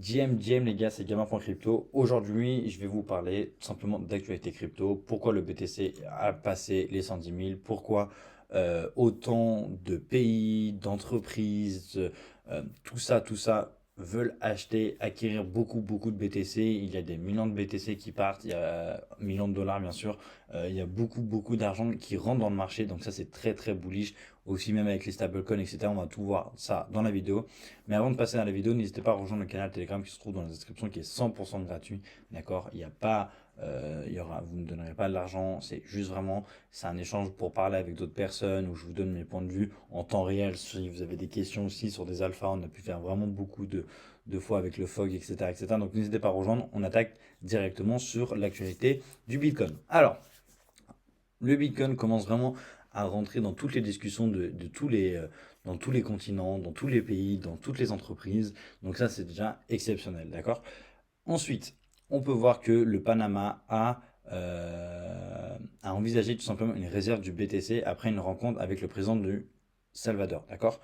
JM les gars, c'est Gamin.crypto. Aujourd'hui, je vais vous parler tout simplement d'actualité crypto. Pourquoi le BTC a passé les 110 000? Pourquoi autant de pays, d'entreprises, tout ça veulent acheter, acquérir beaucoup de BTC. Il y a des millions de BTC qui partent, il y a millions de dollars bien sûr. Il y a beaucoup d'argent qui rentre dans le marché. Donc ça, c'est très bullish. Aussi même avec les stablecoins, etc. On va tout voir ça dans la vidéo. Mais avant de passer à la vidéo, n'hésitez pas à rejoindre le canal Telegram qui se trouve dans la description, qui est 100% gratuit. D'accord? Il n'y a pas, vous ne me donnerez pas de l'argent. C'est juste vraiment, c'est un échange pour parler avec d'autres personnes où je vous donne mes points de vue en temps réel. Si vous avez des questions aussi sur des alphas, on a pu faire vraiment beaucoup de fois avec le FOG, etc. Donc n'hésitez pas à rejoindre. On attaque directement sur l'actualité du Bitcoin. Alors, le Bitcoin commence vraiment à rentrer dans toutes les discussions de dans tous les continents, dans tous les pays, dans toutes les entreprises. Donc ça, c'est déjà exceptionnel, d'accord? Ensuite, on peut voir que le Panama a envisagé tout simplement une réserve du BTC après une rencontre avec le président du Salvador, d'accord?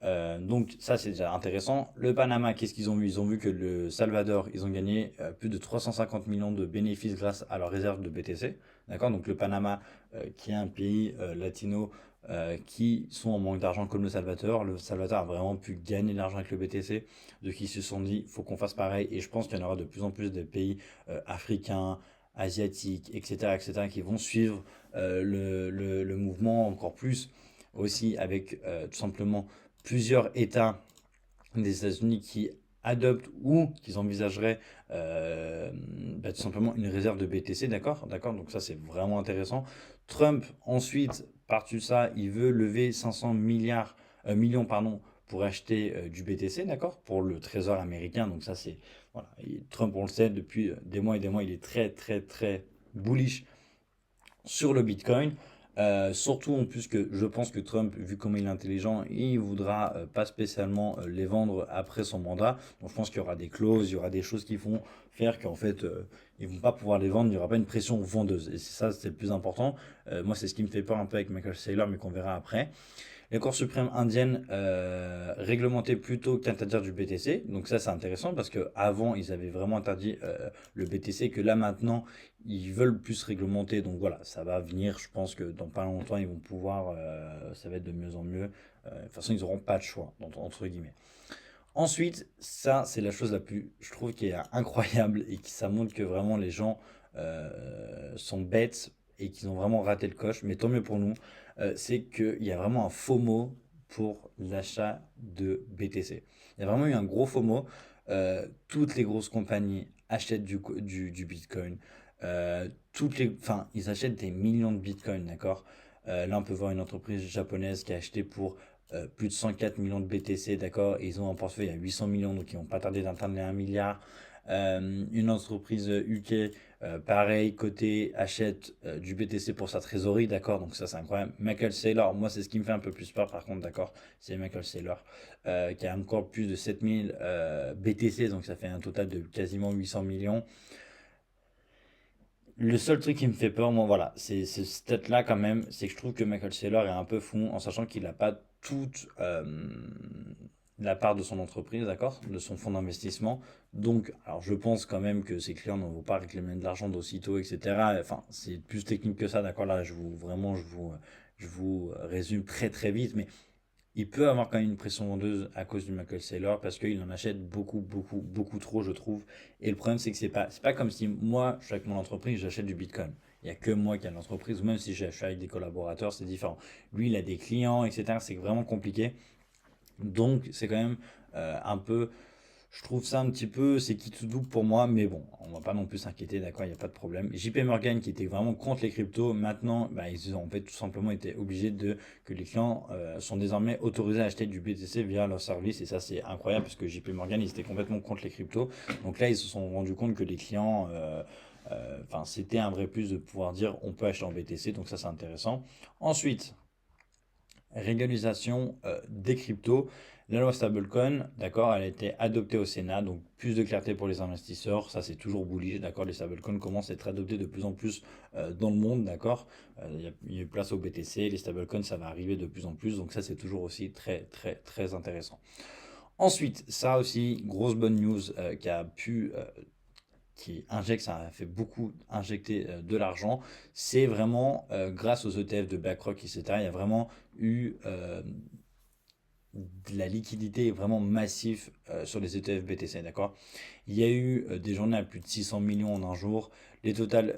Donc ça c'est déjà intéressant. Le Panama, qu'est-ce qu'ils ont vu? Ils ont vu que le Salvador, ils ont gagné plus de 350 millions de bénéfices grâce à leur réserve de BTC. D'accord? Donc le Panama, qui est un pays latino qui sont en manque d'argent comme le Salvador. Le Salvador a vraiment pu gagner de l'argent avec le BTC. Donc ils se sont dit, il faut qu'on fasse pareil. Et je pense qu'il y en aura de plus en plus de pays africains, asiatiques, etc., qui vont suivre le mouvement encore plus aussi avec tout simplement plusieurs États des États-Unis qui adoptent ou qui envisageraient tout simplement une réserve de BTC, d'accord? D'accord, donc ça c'est vraiment intéressant. Trump, ensuite, par-dessus ça, il veut lever 500 millions pardon, pour acheter du BTC, d'accord? Pour le trésor américain, donc ça c'est... Voilà. Et Trump, on le sait, depuis des mois et des mois, il est très bullish sur le Bitcoin. Surtout en plus que je pense que Trump, vu comment il est intelligent, il voudra pas spécialement les vendre après son mandat. Donc je pense qu'il y aura des clauses, il y aura des choses qui vont faire qu'en fait ils vont pas pouvoir les vendre, il n'y aura pas une pression vendeuse. Et c'est ça, c'est le plus important. Moi, c'est ce qui me fait peur un peu avec Michael Saylor, mais qu'on verra après. La Cour suprême indienne réglementait plutôt qu'interdire du BTC. Donc ça c'est intéressant parce que avant ils avaient vraiment interdit le BTC, que là maintenant ils veulent plus réglementer. Donc voilà, ça va venir. Je pense que dans pas longtemps ils vont pouvoir, ça va être de mieux en mieux. De toute façon ils n'auront pas de choix entre guillemets. Ensuite, ça c'est la chose la plus, je trouve, qui est incroyable et qui ça montre que vraiment les gens sont bêtes et qu'ils ont vraiment raté le coche. Mais tant mieux pour nous, c'est qu'il y a vraiment un FOMO pour l'achat de BTC. Il y a vraiment eu un gros FOMO. Toutes les grosses compagnies achètent du Bitcoin. Enfin, ils achètent des millions de Bitcoin, d'accord? Là, on peut voir une entreprise japonaise qui a acheté pour plus de 104 millions de BTC, d'accord? Et ils ont un portefeuille à 800 millions, donc ils n'ont pas tardé d'atteindre les 1 milliard. Une entreprise UK, pareil, côté achète du BTC pour sa trésorerie, d'accord? Donc ça, c'est incroyable. Michael Saylor, moi, c'est ce qui me fait un peu plus peur, par contre, d'accord? C'est Michael Saylor, qui a encore plus de 7000 BTC, donc ça fait un total de quasiment 800 millions. Le seul truc qui me fait peur, moi, voilà, c'est cette tête-là quand même, c'est que je trouve que Michael Saylor est un peu fou en sachant qu'il n'a pas toute la part de son entreprise, d'accord, de son fonds d'investissement. Donc, alors je pense quand même que ses clients ne vont pas réclamer de l'argent d'aussitôt, etc. Enfin, c'est plus technique que ça, d'accord. Là, je vous résume très vite, mais il peut avoir quand même une pression vendeuse à cause du Michael Saylor parce qu'il en achète beaucoup trop, je trouve. Et le problème, c'est que c'est pas comme si moi, je suis avec mon entreprise, j'achète du Bitcoin. Il n'y a que moi qui ai l'entreprise, ou même si je suis avec des collaborateurs, c'est différent. Lui, il a des clients, etc. C'est vraiment compliqué. Donc, c'est quand même un peu, je trouve ça un petit peu, c'est qui tout double pour moi, mais bon, on va pas non plus s'inquiéter, d'accord, il n'y a pas de problème. JP Morgan qui était vraiment contre les cryptos, maintenant, bah, ils ont en fait tout simplement été obligés que les clients sont désormais autorisés à acheter du BTC via leur service, et ça c'est incroyable parce que JP Morgan, ils étaient complètement contre les cryptos. Donc là, ils se sont rendus compte que les clients, enfin, c'était un vrai plus de pouvoir dire on peut acheter en BTC, donc ça c'est intéressant. Ensuite, régularisation des cryptos. La loi stablecoin, d'accord, elle a été adoptée au Sénat, donc plus de clarté pour les investisseurs, ça c'est toujours bullish, d'accord, les stablecoins commencent à être adoptés de plus en plus dans le monde, d'accord, il y a place au BTC, les stablecoins ça va arriver de plus en plus, donc ça c'est toujours aussi très intéressant. Ensuite, ça aussi, grosse bonne news qui injecte, ça a fait beaucoup injecter de l'argent, c'est vraiment grâce aux ETF de BlackRock, etc. Il y a vraiment eu de la liquidité vraiment massive sur les ETF BTC, d'accord? Il y a eu des journées à plus de 600 millions en un jour. Les total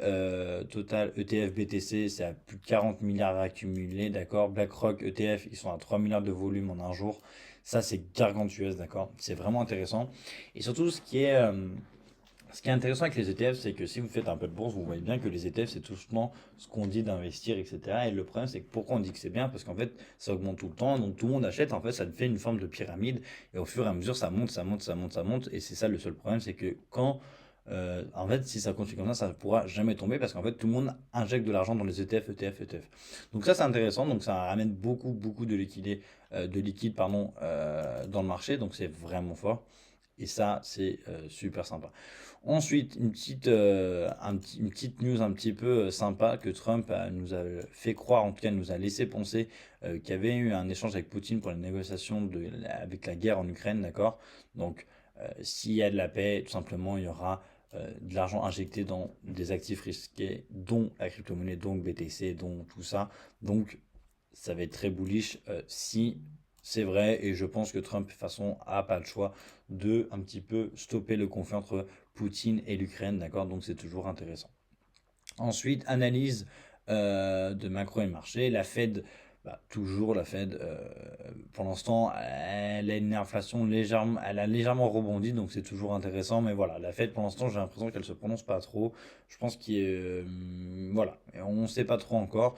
ETF BTC, c'est à plus de 40 milliards accumulés, d'accord? BlackRock ETF, ils sont à 3 milliards de volume en un jour. Ça, c'est gargantuesque, d'accord? C'est vraiment intéressant. Et surtout, ce qui est intéressant avec les ETF, c'est que si vous faites un peu de bourse, vous voyez bien que les ETF, c'est tout simplement ce qu'on dit d'investir, etc. Et le problème, c'est que pourquoi on dit que c'est bien? Parce qu'en fait, ça augmente tout le temps, donc tout le monde achète, en fait, ça fait une forme de pyramide, et au fur et à mesure, ça monte, ça monte, ça monte, ça monte, et c'est ça le seul problème, c'est que en fait, si ça continue comme ça ne pourra jamais tomber, parce qu'en fait, tout le monde injecte de l'argent dans les ETF, ETF, ETF. Donc ça, c'est intéressant, donc ça ramène beaucoup, beaucoup de liquide, pardon, dans le marché, donc c'est vraiment fort. Et ça, c'est super sympa. Ensuite, une petite news un petit peu sympa que nous a fait croire, en tout cas nous a laissé penser qu'il y avait eu un échange avec Poutine pour les négociations avec la guerre en Ukraine, d'accord? Donc, s'il y a de la paix, tout simplement, il y aura de l'argent injecté dans des actifs risqués, dont la crypto-monnaie, donc BTC, dont tout ça. Donc, ça va être très bullish si c'est vrai, et je pense que Trump, de toute façon, a pas le choix de un petit peu stopper le conflit entre Poutine et l'Ukraine, d'accord? Donc c'est toujours intéressant. Ensuite, analyse de macro et marché. La Fed, toujours la Fed, pour l'instant, elle a une inflation légèrement, elle a légèrement rebondi, donc c'est toujours intéressant. Mais voilà, la Fed, pour l'instant, j'ai l'impression qu'elle se prononce pas trop. Je pense voilà, on ne sait pas trop encore.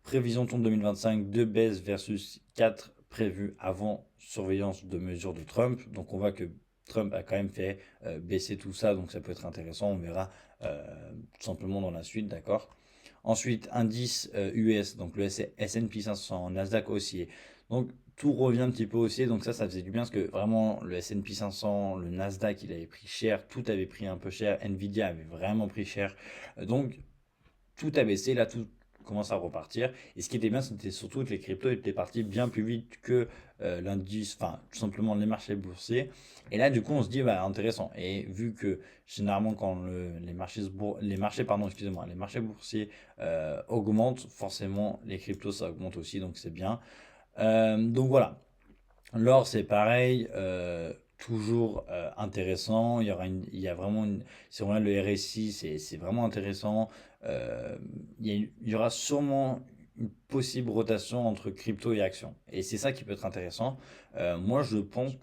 Prévision de 2025, 2 baisses versus 4 prévues avant surveillance de mesures de Trump. Donc on voit que Trump a quand même fait baisser tout ça, donc ça peut être intéressant. On verra tout simplement dans la suite, d'accord? Ensuite, indice US, donc le S&P 500, Nasdaq haussier. Donc tout revient un petit peu haussier, donc ça faisait du bien parce que vraiment le S&P 500, le Nasdaq, il avait pris cher, tout avait pris un peu cher, Nvidia avait vraiment pris cher. Donc tout a baissé, là tout commence à repartir. Et ce qui était bien, c'était surtout que les cryptos étaient partis bien plus vite que l'indice, enfin tout simplement les marchés boursiers. Et là du coup on se dit bah intéressant. Et vu que généralement quand les marchés boursiers augmentent, forcément les cryptos ça augmente aussi, donc c'est bien. Donc voilà. L'or, c'est pareil, toujours intéressant. Il y a vraiment si on regarde le RSI, c'est vraiment intéressant. Il y aura sûrement une possible rotation entre crypto et action. Et c'est ça qui peut être intéressant. Moi, je pense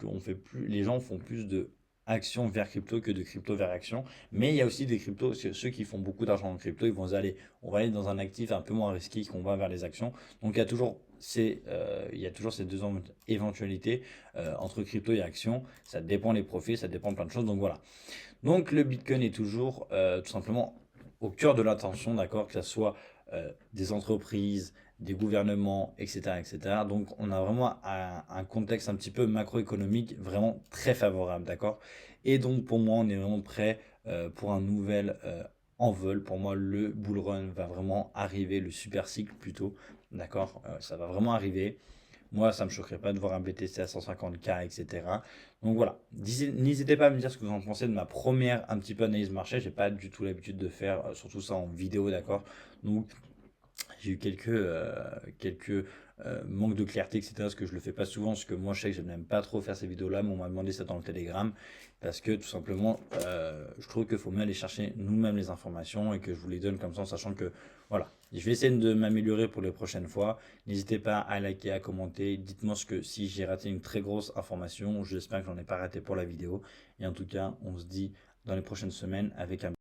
les gens font plus de action vers crypto que de crypto vers action. Mais il y a aussi des cryptos, ceux qui font beaucoup d'argent en crypto, ils vont se dire, allez, on va aller dans un actif un peu moins risqué qu'on va vers les actions. Donc il y a toujours ces deux éventualités entre crypto et action. Ça dépend les profits, ça dépend de plein de choses. Donc voilà. Donc le Bitcoin est toujours tout simplement au cœur de l'attention, d'accord, que ce soit des entreprises, des gouvernements, etc., etc. Donc on a vraiment un contexte un petit peu macroéconomique vraiment très favorable, d'accord. Et donc pour moi, on est vraiment prêt pour un nouvel envol. Pour moi, le bull run va vraiment arriver, le super cycle plutôt, d'accord. Ça va vraiment arriver. Moi, ça me choquerait pas de voir un BTC à 150K, etc. Donc voilà. N'hésitez pas à me dire ce que vous en pensez de ma première un petit peu analyse marché. J'ai pas du tout l'habitude de faire surtout ça en vidéo, d'accord. Donc j'ai eu quelques manques de clarté, etc. Parce que je le fais pas souvent, parce que moi je sais que je n'aime pas trop faire ces vidéos-là, mais on m'a demandé ça dans le Telegram, parce que tout simplement, je trouve qu'il faut mieux aller chercher nous-mêmes les informations et que je vous les donne comme ça, en sachant que, voilà, je vais essayer de m'améliorer pour les prochaines fois. N'hésitez pas à liker, à commenter, dites-moi si j'ai raté une très grosse information, j'espère que j'en ai pas raté pour la vidéo. Et en tout cas, on se dit dans les prochaines semaines avec un